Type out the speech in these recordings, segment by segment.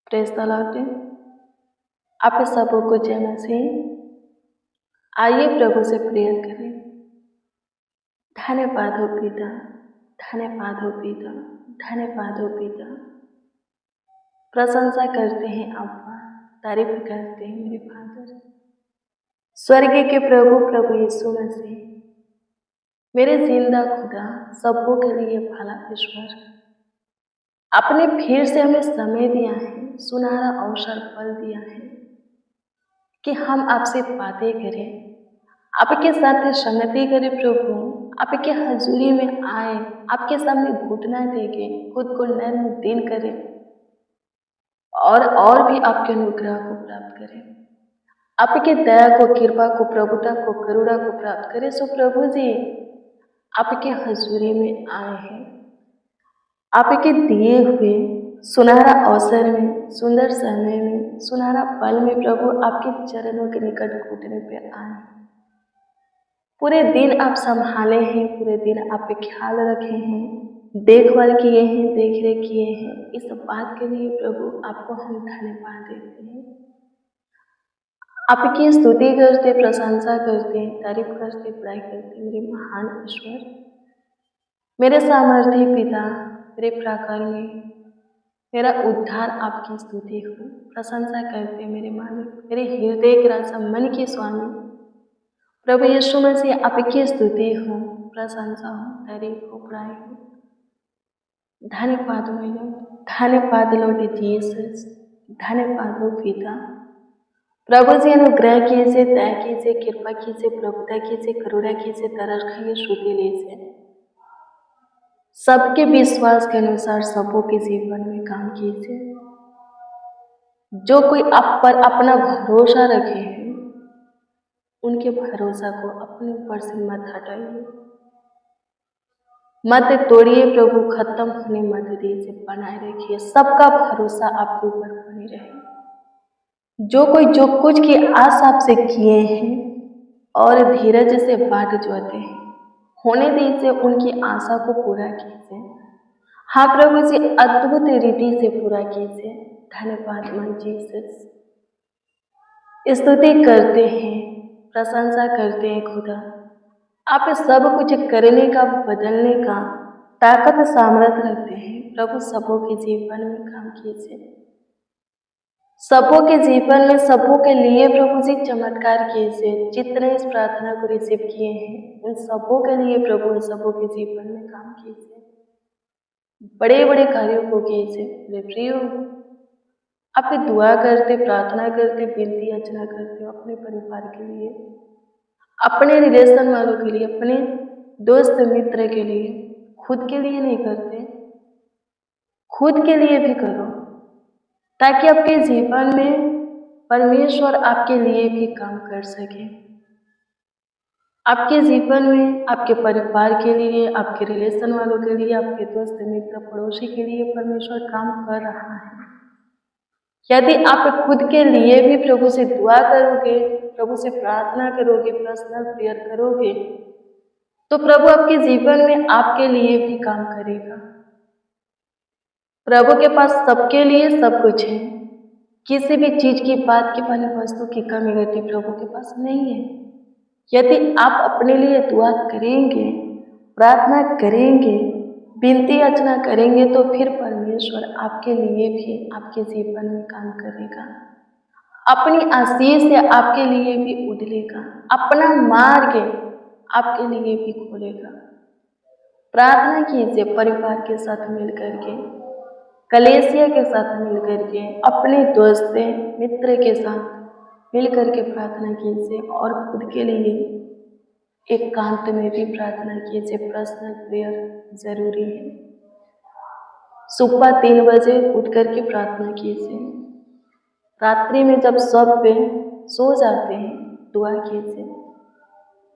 Praise the Lord. आप सबको जय मसीह। आइए प्रभु से प्रेयर करें। धन्यवाद हो पिता, धन्यवाद हो पिता, धन्यवाद हो पिता। प्रशंसा करते हैं अब्बा, तारीफ करते हैं मेरे फादर। स्वर्ग के प्रभु प्रभु यीशु मसीह, मेरे जिंदा खुदा, सबों के लिए भला ईश्वर, आपने फिर से हमें समय दिया है, सुनहरा अवसर पल दिया है कि हम आपसे बातें करें, आपके साथ संगति करें। प्रभु आपके हजूरी में आए, आपके सामने घुटना टेके, खुद को नर्म दिन करें और भी आपके अनुग्रह को प्राप्त करें, आपके दया को, कृपा को, प्रभुता को, करुणा को प्राप्त करें। सो प्रभु जी आपके हजूरी में आए हैं, आपके दिए हुए सुनहरा अवसर में, सुंदर समय में, सुनहरा पल में प्रभु आपके चरणों के निकट घुटने पे आए। पूरे दिन आप संभाले हैं, पूरे दिन आप पे ख्याल रखे हैं, देखभाल किए हैं, देख रेख किए हैं। इस बात के लिए प्रभु आपको हम धन्यवाद देते हैं, आपकी स्तुति करते, प्रशंसा करते, तारीफ करते, बड़ाई करते। मेरे महान ईश्वर, मेरे सामर्थ्य पिता, मेरे प्राकार में मेरा उद्धार आपकी स्तुति हो, प्रशंसा करते मेरे मालिक, मेरे हृदय के राजा, मन के स्वामी प्रभु यीशु मसीह, आपकी स्तुति हो, प्रशंसा हो, तारीफ हो, बड़ाई हो। धन्यवाद मैडम, धन्यवाद लॉर्ड जीसस, धन्यवाद हो पिता। प्रभु जी अनुग्रह कीजिए, दया कीजिए, कृपा कीजिए, प्रभुता कीजिए, करुणा कीजिए, तरस खाइए, श्रुति लीजिए। सबके विश्वास के अनुसार सबों के जीवन में काम कीजिए। जो कोई आप पर अपना भरोसा रखे हैं, उनके भरोसा को अपने ऊपर से मत हटाइए, मत तोड़िए। प्रभु खत्म होने मत दीजिए, बनाए रखिए। सबका भरोसा आपके ऊपर बने रहे। जो कोई जो कुछ की आस आपसे किए हैं और धीरज से बाट जोते हैं, होने दीजिए, उनकी आशा को पूरा कीजिए। हाँ प्रभु जी, अद्भुत रीति से पूरा कीजिए। धन्यवाद मन जीसस, स्तुति करते हैं, प्रशंसा करते हैं खुदा। आप सब कुछ करने का, बदलने का ताकत, सामर्थ्य रखते हैं। प्रभु सबों के जीवन में काम कीजिए, सबों के जीवन में, सबों के लिए प्रभु जी चमत्कार कीजिए। जितने इस प्रार्थना को रिसीव किए हैं, उन सबों के लिए प्रभु, उन सबों के जीवन में काम कीजिए, बड़े बड़े कार्यों को कीजिए। प्रिय आप दुआ करते, प्रार्थना करते, विनती अर्चना करते हो अपने परिवार के लिए, अपने रिलेशन वालों के लिए, अपने दोस्त मित्र के लिए, खुद के लिए नहीं करते, खुद के लिए भी करो, ताकि आपके जीवन में परमेश्वर आपके लिए भी काम कर सके। आपके जीवन में, आपके परिवार के लिए, आपके रिलेशन वालों के लिए, आपके दोस्त मित्र पड़ोसी के लिए परमेश्वर काम कर रहा है। यदि आप खुद के लिए भी प्रभु से दुआ करोगे, प्रभु से प्रार्थना करोगे, पर्सनल प्रेयर करोगे, तो प्रभु आपके जीवन में आपके लिए भी काम करेगा। प्रभु के पास सबके लिए सब कुछ है, किसी भी चीज की, बात की, वाली वस्तु की कमी घटी प्रभु के पास नहीं है। यदि आप अपने लिए दुआ करेंगे, प्रार्थना करेंगे, विनती अर्चना करेंगे, तो फिर परमेश्वर आपके लिए भी आपके जीवन में काम करेगा, अपनी आशीष से आपके लिए भी उड़ेगा, अपना मार्ग आपके लिए भी खोलेगा। प्रार्थना कीजिए परिवार के साथ मिलकर के, कलेसिया के साथ मिलकर के, अपने दोस्त मित्र के साथ मिलकर के प्रार्थना कीजिए, और खुद के लिए एकांत में भी प्रार्थना कीजिए। पर्सनल प्रेयर जरूरी है। सुबह 3 बजे उठ करके प्रार्थना कीजिए। रात्रि में जब सब पे सो जाते हैं, दुआ कीजिए।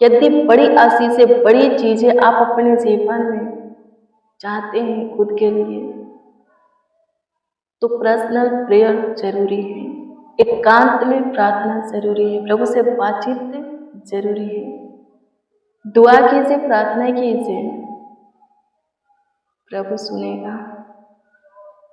यदि बड़ी आशीषें, बड़ी चीजें आप अपने जीवन में चाहते हैं खुद के लिए, तो पर्सनल प्रेयर जरूरी है, एकांत में प्रार्थना जरूरी है, प्रभु से बातचीत जरूरी है। दुआ कीजिए, प्रार्थना कीजिए, प्रभु सुनेगा।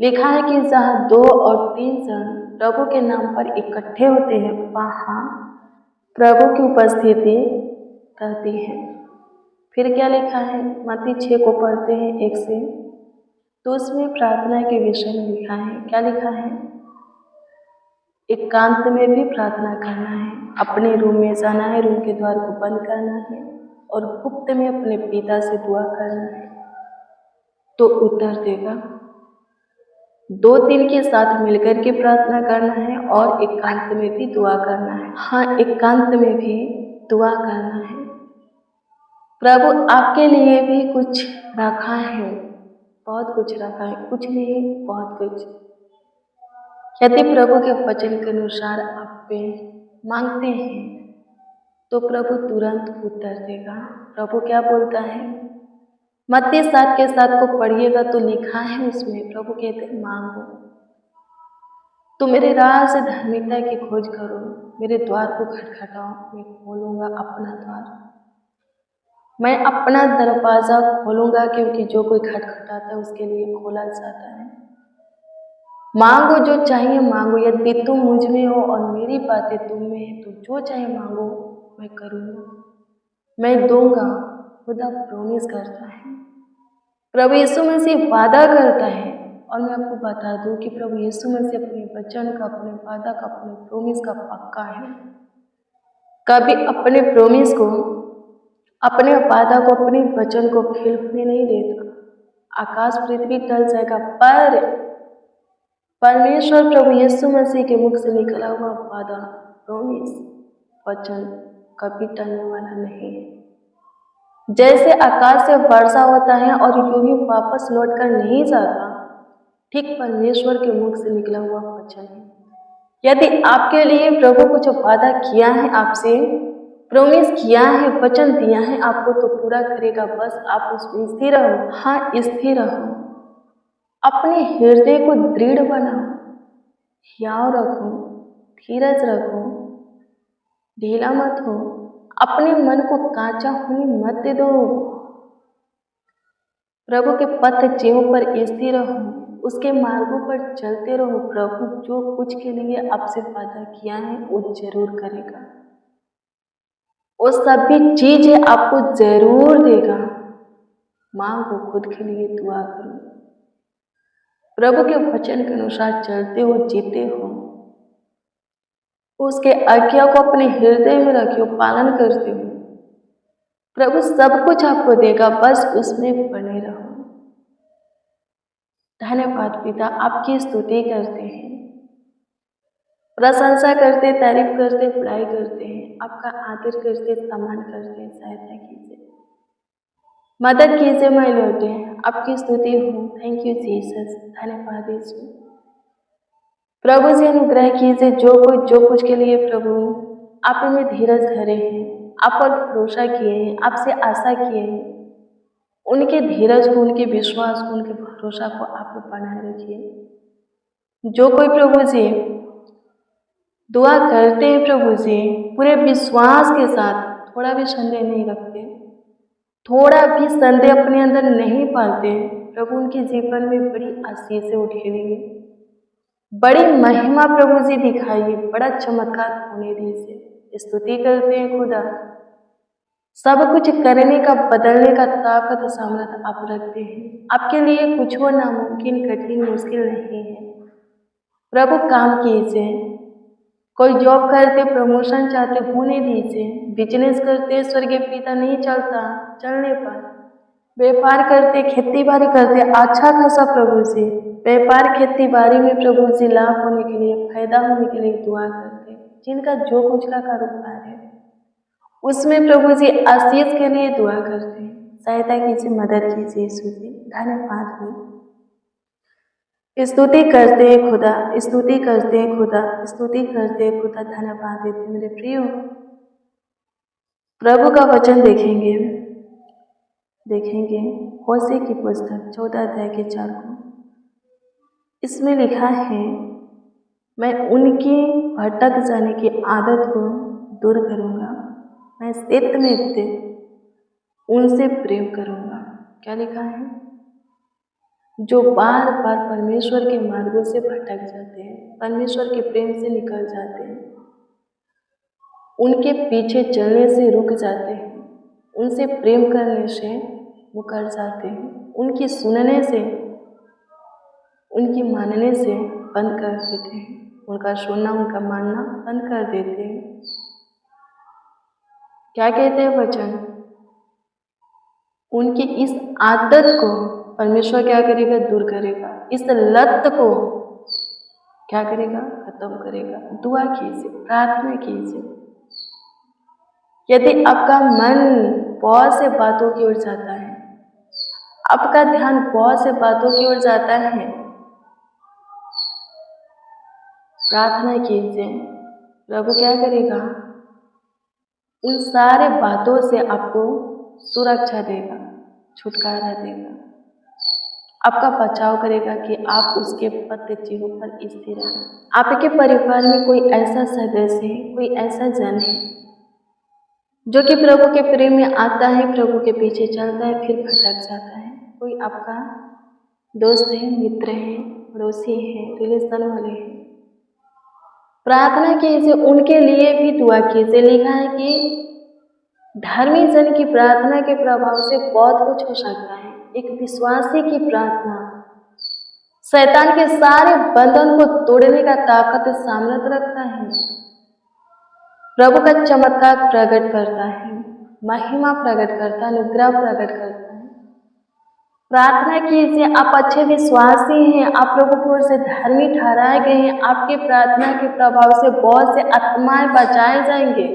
लिखा है कि जहाँ 2 और 3 जन प्रभु के नाम पर इकट्ठे होते हैं वहाँ प्रभु की उपस्थिति रहती है। फिर क्या लिखा है, मत्ती 6 को पढ़ते हैं 1 से, तो उसमें प्रार्थना के विषय में लिखा है। क्या लिखा है, एकांत में भी प्रार्थना करना है, अपने रूम में जाना है, रूम के द्वार को बंद करना है और गुप्त में अपने पिता से दुआ करना है तो उत्तर देगा। 2-3 के साथ मिलकर के प्रार्थना करना है और एकांत में भी दुआ करना है। हाँ, एकांत में भी दुआ करना है। प्रभु आपके लिए भी कुछ रखा है, बहुत कुछ रखा है, कुछ नहीं बहुत कुछ। यदि प्रभु के वचन के अनुसार आप पे मांगते हैं तो प्रभु तुरंत उत्तर देगा। प्रभु क्या बोलता है, मत्ती 7 के 7 को पढ़िएगा तो लिखा है उसमें, प्रभु कहते हैं मांगो तो मेरे राह से धार्मिकता की खोज करो, मेरे द्वार को खटखटाओ, मैं खोलूंगा अपना द्वार, मैं अपना दरवाजा खोलूंगा, क्योंकि जो कोई खटखटाता है उसके लिए खोला जाता है। मांगो जो चाहिए मांगो, यदि तुम मुझ में हो और मेरी बातें तुम में है तो जो चाहे मांगो मैं करूँगा, मैं दूंगा। खुदा प्रॉमिस करता है, प्रभु यीशु मसीह वादा करता है। और मैं आपको बता दूं कि प्रभु यीशु मसीह अपने वचन का, अपने वादा का, अपने प्रॉमिस का पक्का है। कभी अपने प्रॉमिस को, अपने वादा को, अपने वचन को फेल होने नहीं देता। आकाश पृथ्वी टल जाएगा पर परमेश्वर प्रभु यीशु मसीह के मुख से निकला हुआ वादा, प्रॉमिस, वचन कभी टलने वाला नहीं है। जैसे आकाश से वर्षा होता है और यूं ही वापस लौट कर नहीं जाता, ठीक परमेश्वर के मुख से निकला हुआ वचन है। यदि आपके लिए प्रभु कुछ वादा किया है, आपसे प्रॉमिस किया है, वचन दिया है आपको, तो पूरा करेगा। बस आप उसमें स्थिर रहो। हाँ, स्थिर रहो, अपने हृदय को दृढ़ बनाओ, हियाव रखो, धीरज रखो, ढीला मत हो, अपने मन को कांचा होने मत दो। प्रभु के पथ जीवों पर स्थिर रहो, उसके मार्गों पर चलते रहो। प्रभु जो कुछ के लिए आपसे वादा किया है वो जरूर करेगा, वो सभी चीजें आपको जरूर देगा। मांगो, खुद के लिए दुआ करो, प्रभु के वचन के अनुसार चलते हो, जीते हो, उसके आज्ञा को अपने हृदय में रखियो, पालन करते हो, प्रभु सब कुछ आपको देगा। बस उसमें बने रहो। धन्यवाद पिता, आपकी स्तुति करते हैं, प्रशंसा करते, तारीफ करते, पढ़ाई करते हैं, आपका आदर करते, सम्मान करते। सहायता कीजिए, मदद कीजिए, मैं लौटे आपकी स्तुति हो। थैंक यू जीसस, धन्यवाद यीशु। प्रभु से अनुग्रह कीजिए, जो कुछ के लिए प्रभु आप में धीरज धरे हैं, आप पर भरोसा किए हैं, आपसे आशा किए हैं, उनके धीरज को, उनके विश्वास को, उनके भरोसा को आप बनाए रखिए। जो कोई प्रभु से दुआ करते हैं, प्रभु से पूरे विश्वास के साथ, थोड़ा भी संदेह नहीं रखते, थोड़ा भी संदेह अपने अंदर नहीं पाते, प्रभु उनके जीवन में बड़ी आशीष उठेगी, बड़ी महिमा प्रभु जी दिखाइए, बड़ा चमत्कार होने दीजिए। स्तुति करते हैं खुदा, सब कुछ करने का, बदलने का ताकत, सामर्थ आप रखते हैं। आपके लिए कुछ हो नामुमकिन, कठिन, मुश्किल नहीं है। प्रभु काम कीजिए। कोई जॉब करते, प्रमोशन चाहते, होने दीजिए। बिजनेस करते, स्वर्गीय पिता नहीं चलता, चलने पर। व्यापार करते, खेती बाड़ी करते, अच्छा खासा प्रभु जी व्यापार खेती बाड़ी में प्रभु जी लाभ होने के लिए, फायदा होने के लिए दुआ करते। जिनका जो कुछ का कारोबार है उसमें प्रभु जी आशीष के लिए दुआ करते हैं। सहायता कीजिए, मदद कीजिए यीशु जी। धन्यवाद हो, स्तुति करते हैं खुदा, स्तुति करते हैं खुदा, स्तुति करते हैं खुदा। धन्यवाद देते मेरे प्रिय। प्रभु का वचन देखेंगे होशे की पुस्तक 14 अध्याय के 4 को। इसमें लिखा है, मैं उनकी भटक जाने की आदत को दूर करूंगा, मैं सत्य उनसे प्रेम करूंगा। क्या लिखा है, जो बार बार परमेश्वर के मार्गों से भटक जाते हैं, परमेश्वर के प्रेम से निकल जाते हैं, उनके पीछे चलने से रुक जाते हैं, उनसे प्रेम करने से मुकर जाते हैं, उनकी सुनने से, उनकी मानने से बंद कर देते हैं, उनका सुनना उनका मानना बंद कर देते हैं। क्या कहते हैं वचन? उनकी इस आदत को परमेश्वर क्या करेगा? दूर करेगा। इस लत को क्या करेगा? खत्म करेगा। दुआ कीजिए, प्रार्थना कीजिए। यदि आपका मन बहुत से बातों की ओर जाता है, आपका ध्यान बहुत से बातों की ओर जाता है, प्रार्थना कीजिए, प्रभु क्या करेगा? उन सारे बातों से आपको सुरक्षा देगा, छुटकारा देगा, आपका बचाव करेगा कि आप उसके पद चिन्हों पर स्थिर रहें। आपके परिवार में कोई ऐसा सदस्य है, कोई ऐसा जन है जो कि प्रभु के प्रेम में आता है, प्रभु के पीछे चलता है, फिर भटक जाता है। कोई आपका दोस्त है, मित्र है, पड़ोसी है, रिलेशन वाले हैं, प्रार्थना कीजिए, उनके लिए भी दुआ कीजिए। लिखा है कि धर्मी जन की प्रार्थना के प्रभाव से बहुत कुछ हो सकता है। एक विश्वासी की प्रार्थना शैतान के सारे बंधन को तोड़ने का ताकत सामर्थ्य रखता है, प्रभु का चमत्कार प्रकट करता है, महिमा प्रकट करता है, अनुग्रह प्रकट करता है। प्रार्थना कीजिए, आप अच्छे विश्वासी हैं, आप प्रभु की ओर से धर्मी ठहराए गए हैं। आपके प्रार्थना के प्रभाव से बहुत से आत्माएं बचाए जाएंगे,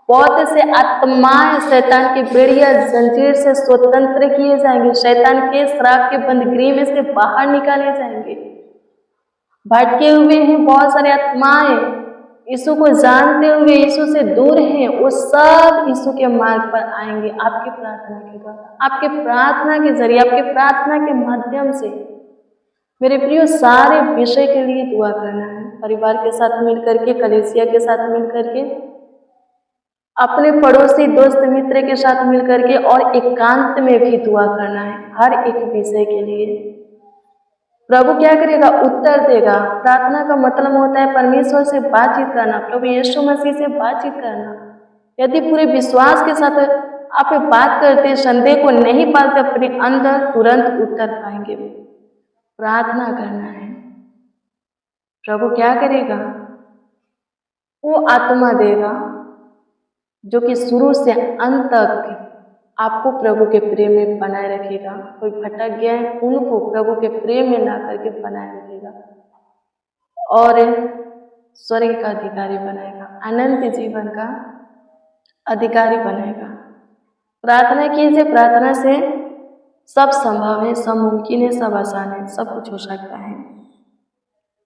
बहुत से आत्माएं शैतान की बेड़िया जंजीर से स्वतंत्र किए जाएंगे, शैतान के श्राप के बंदगृह में से बाहर निकाले जाएंगे। भटके हुए हैं बहुत सारे आत्माएं, यीशु को जानते हुए यीशु से दूर हैं, वो सब यीशु के मार्ग पर आएंगे आपकी प्रार्थना के द्वारा, आपके प्रार्थना के जरिए, आपके प्रार्थना के माध्यम से। मेरे प्रियो, सारे विषय के लिए दुआ करना है, परिवार के साथ मिलकर के, कलीसिया के साथ मिलकर के, अपने पड़ोसी दोस्त मित्र के साथ मिलकर के, और एकांत में भी दुआ करना है हर एक विषय के लिए। प्रभु क्या करेगा? उत्तर देगा। प्रार्थना का मतलब होता है परमेश्वर से बातचीत करना, प्रभु यीशु मसीह से बातचीत करना। यदि पूरे विश्वास के साथ आप बात करते, संदेह को नहीं पालते अपने अंदर, तुरंत उत्तर पाएंगे। प्रार्थना करना है, प्रभु क्या करेगा? वो आत्मा देगा जो कि शुरू से अंत तक आपको प्रभु के प्रेम में बनाए रखेगा। कोई भटक गया है, उनको प्रभु के प्रेम में ला करके बनाए रखेगा और स्वर्ग का अधिकारी बनाएगा, अनंत जीवन का अधिकारी बनाएगा। प्रार्थना कीजिए, प्रार्थना से सब संभव है, सब मुमकिन है, सब आसान है, सब कुछ हो सकता है।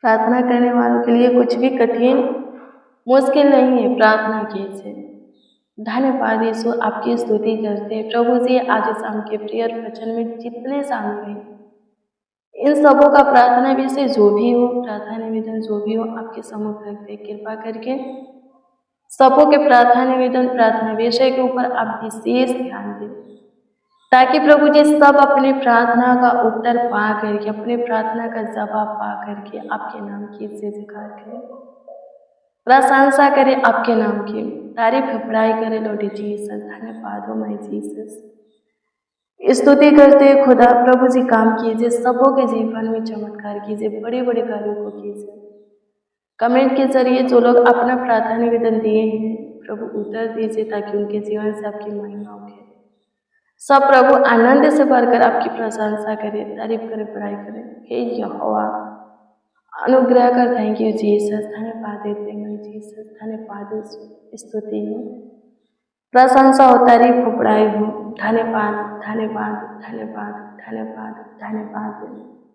प्रार्थना करने वालों के लिए कुछ भी कठिन मुश्किल नहीं है। प्रार्थना कीजिए। धन्यवाद यीशु, आपकी स्तुति करते हैं प्रभु जी। आज शाम के प्रेयर वचन में जितने शामिल हैं, इन सबों का प्रार्थना विषय जो भी हो, प्रार्थना निवेदन जो भी हो, आपके सम्मुख रखते, कृपा करके सबों के प्रार्थना निवेदन, प्रार्थना विषय के ऊपर आप विशेष ध्यान दें, ताकि प्रभु जी सब अपने प्रार्थना का उत्तर पा करके, अपने प्रार्थना का जवाब पा करके आपके नाम की जय जयकार करें, प्रशंसा करें, आपके नाम की तारीफ बड़ाई करें। लॉर्ड जीसस, धन्यवाद हो माय जीसस। स्तुति करते खुदा, प्रभु जी काम कीजिए, सबों के जीवन में चमत्कार कीजिए, बड़े बड़े कार्यों को कीजिए। कमेंट के जरिए जो लोग अपना प्रार्थना निवेदन दिए हैं, प्रभु उत्तर दीजिए, ताकि उनके जीवन से आपकी महिमा उठे। सब प्रभु आनंद से भरकर आपकी प्रशंसा करें, तारीफ करें, बड़ाई करें। हे यहोवा, अनुग्रह कर। थैंक यू जीसस, धन्यवाद देते हैं जीसस, धन्यवाद, स्तुति हो, प्रशंसा हो, तारीफ हो, बड़ाई हो। धन्यवाद, धन्यवाद, धन्यवाद, धन्यवाद, धन्यवाद,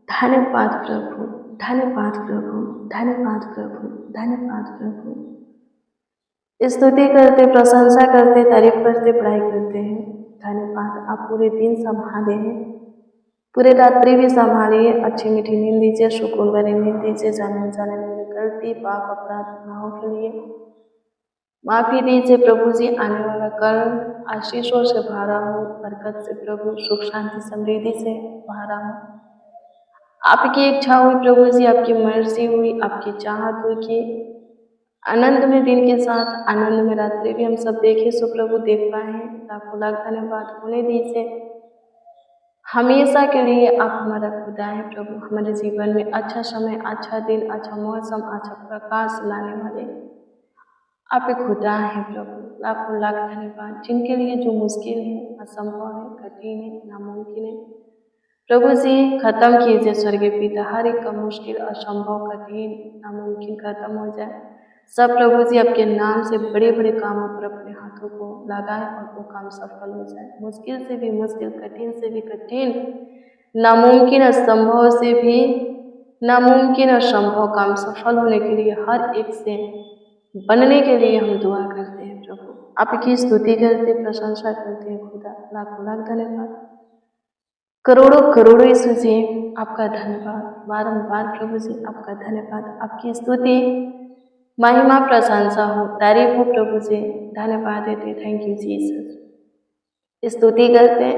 धन्यवाद प्रभु, धन्यवाद प्रभु, धन्यवाद प्रभु, धन्यवाद प्रभु। स्तुति करते, प्रशंसा करते, तारीफ करते, बड़ाई करते हैं। धन्यवाद, आप पूरे दिन संभाले हैं, पूरे रात्रि भी संभालिए। अच्छी मीठी नींद दीजिए, सुकून भरी नींद दीजिए। जाने जाने में गलती पाप अपराध गुनाहों के लिए माफी दीजिए प्रभु जी। आने वाला कल आशीषों से भरा हो, बरकत से प्रभु, सुख शांति समृद्धि से भरा हो। आपकी इच्छा हुई प्रभु जी, आपकी मर्जी हुई, आपकी चाहत हुई कि आनंद में दिन के साथ आनंद में रात्रि भी हम सब देखे, सो प्रभु देख पाए हैं। लाखों लाख धन्यवाद होने दीजिए। हमेशा के लिए आप हमारा खुदा है प्रभु, हमारे जीवन में अच्छा समय, अच्छा दिन, अच्छा मौसम, अच्छा प्रकाश लाने वाले आप एक खुदा है प्रभु। लाखों लाख धन्यवाद। जिनके लिए जो मुश्किल है, असंभव है, कठिन है, नामुमकिन है, प्रभु जी खत्म कीजिए स्वर्गीय पिता। हर एक का मुश्किल, असंभव, कठिन, नामुमकिन खत्म हो जाए। सब प्रभु जी आपके नाम से बड़े बड़े कामों पर अपने हाथों को लगाए और वो काम सफल हो जाए। मुश्किल से भी मुश्किल, कठिन से भी कठिन, नामुमकिन असंभव से भी नामुमकिन असंभव काम सफल होने के लिए, हर एक से बनने के लिए हम दुआ करते हैं प्रभु। आपकी स्तुति करते, प्रशंसा करते हैं खुदा। लाखों लाख धन्यवाद। करोड़ों करोड़ों यीशु जी आपका धन्यवाद। बारंबार प्रभु जी आपका धन्यवाद। आपकी स्तुति, महिमा, प्रशंसा हो, तारीफ हो प्रभु जी। धन्यवाद देते, थैंक यू जीसस। स्तुति करते,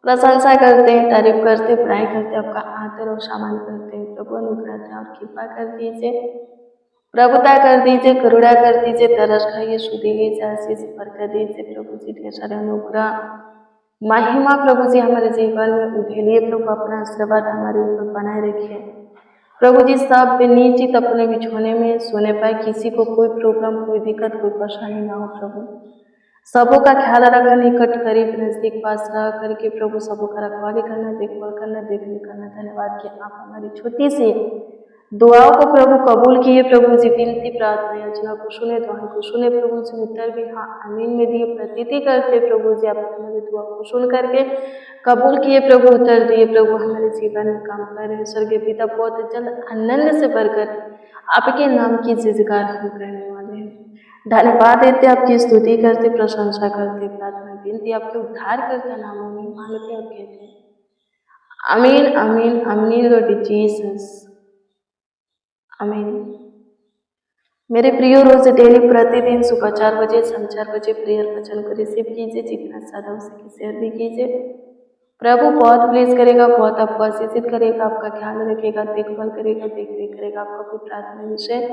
प्रशंसा करते, तारीफ करते, पढ़ाई करते, आपका आदर और सम्मान करते हैं प्रभु। अनुग्रह और कृपा कर दीजिए, प्रभुता कर दीजिए, करुणा कर दीजिए, तरस खाइए, शुद्धि कीजिए, आशीष बरकत दीजिए प्रभु जी। ढेर सारे अनुग्रह, महिमा प्रभु जी हमारे जीवन में उधेलिए प्रभु। अपना आशीर्वाद हमारे ऊपर बनाए रखिए प्रभु जी। सब निश्चित अपने बिछोने में सोने पाए, किसी को कोई प्रॉब्लम, कोई दिक्कत, कोई परेशानी ना हो प्रभु। सबों का ख्याल रखना, निकट करीब नजदीक पास रह करके प्रभु सबों का रखवाली करना, देखभाल करना, देखरेख करना। धन्यवाद कि आप हमारी छोटी सी दुआओं को प्रभु कबूल किए प्रभु जी। विनती, प्रार्थना, याचना को सुने, दुआ को सुने प्रभु जी। उत्तर भी हाँ आमीन में दिए, प्रतीति करते प्रभु जी। आपने हमारी दुआ को सुन करके कबूल किए प्रभु, उत्तर दिए प्रभु। हमारे जीवन में काम कर रहे स्वर्गीय पिता, बहुत जल्द आनंद से भरकर आपके नाम की जयजयकार हम करने वाले हैं। धन्यवाद देते, आपकी स्तुति करते, प्रशंसा करते, प्रार्थना विनती आपके उद्धार करता नामों में मांगते और कहते हैं आमीन, आमीन, आमीन लॉर्ड जीसस, आमीन। मेरे प्रियो, रोज डेली प्रतिदिन सुबह 4 बजे, शाम 4 बजे प्रेयर वचन को रिसीव कीजिए। जितना ज़्यादा हो सके शेयर भी कीजिए। प्रभु बहुत ब्लेस करेगा, बहुत आपको आशीषित करेगा, आपका ख्याल रखेगा, देखभाल करेगा, देखरेख करेगा। आपका कोई प्रार्थना विषय,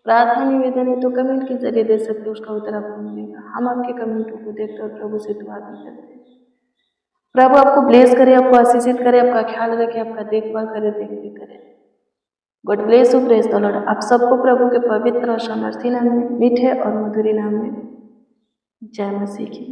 प्रार्थना निवेदन है तो कमेंट के जरिए दे सकते, उसका उत्तर आपको मिलेगा। हम आपके कमेंटों को देखते और प्रभु से दुआ भी करते हैं। प्रभु आपको ब्लेस करे, आपको आशीषित करे, आपका ख्याल रखे, आपका देखभाल करे, देखरेख करे। God bless you, praise the Lord. आप सबको प्रभु के पवित्र और सामर्थी नाम में, मीठे और मधुरी नाम में जय मसीह की।